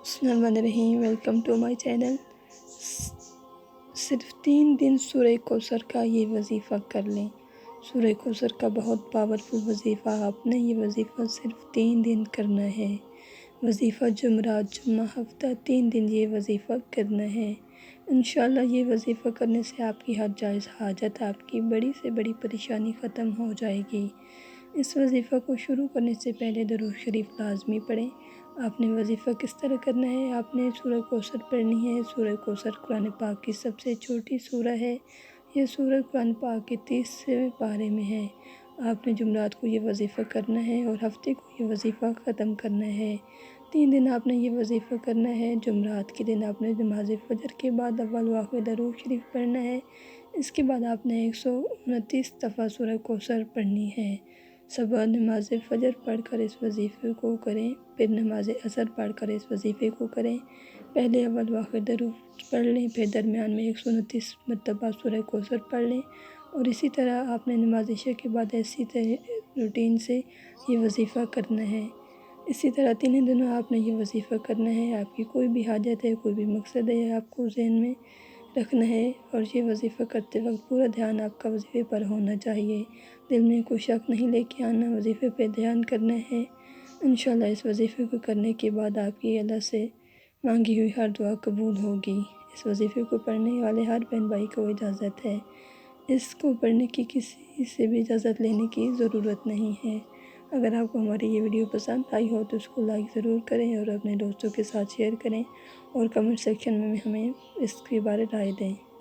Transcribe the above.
बिस्मिल्लाहिर्रहमानिर्रहीम। Welcome to my channel. सिर्फ 3 दिन सूरह कौसर का ये वजीफ़ा कर लें। सूरह कौसर का बहुत पावरफुल वजीफ़ा, आपने ये वजीफ़ा सिर्फ 3 दिन करना है। वजीफ़ा जुमरात जुम्मा हफ्ता 3 दिन ये वजीफ़ा करना है। इंशाअल्लाह ये वजीफ़ा करने से आपकी हर जायज़ हाजत, आपकी बड़ी से बड़ी परेशानी ख़त्म हो जाएगी। इस वजीफ़ा को शुरू करने से पहले दरूद शरीफ लाज़मी पढ़ें। आपने वजीफ़ा किस तरह करना है, आपने सूरह कौसर पढ़नी है। सूरह कौसर कुरान पाक की सबसे छोटी सूरह है। यह सूरह कुरान पाक के 30वें पारे में है। आपने जुमरात को ये वजीफ़ा करना है और हफ्ते को ये वजीफ़ा ख़त्म करना है। 3 दिन आपने ये वजीफ़ा करना है। जुमरात के दिन आपने नमाज फ़जर के बाद अव्वल व आखिर दरूद शरीफ पढ़ना है। इसके बाद आपने 129 दफ़ा सूरह कौसर पढ़नी है। सुबह नमाज फ़जर पढ़कर इस वजीफ़े को करें, फिर नमाज असर पढ़कर इस वजीफ़े को करें। पहले अव्वल व आखिर दरूद पढ़ लें, फिर दरमियान में 129 मरतबा सूरह कौसर पढ़ लें। और इसी तरह आपने नमाज इशा के बाद ऐसी रूटीन से ये वजीफ़ा करना है। इसी तरह 3 दिनों आपने ये वजीफ़ा करना है। आपकी कोई भी हाजत है, कोई भी मकसद है, आपको ज़हन में रखना है और ये वजीफ़ा करते वक्त पूरा ध्यान आपका वजीफ़े पर होना चाहिए। दिल में कोई शक नहीं लेके आना, वजीफ़े पे ध्यान करना है। इंशाअल्लाह इस वजीफ़े को करने के बाद आपकी अल्लाह से मांगी हुई हर दुआ कबूल होगी। इस वजीफ़े को पढ़ने वाले हर बहन भाई को इजाज़त है। इसको पढ़ने की किसी से भी इजाज़त लेने की ज़रूरत नहीं है। अगर आपको हमारी ये वीडियो पसंद आई हो तो उसको लाइक ज़रूर करें और अपने दोस्तों के साथ शेयर करें और कमेंट सेक्शन में हमें इसके बारे राय दें।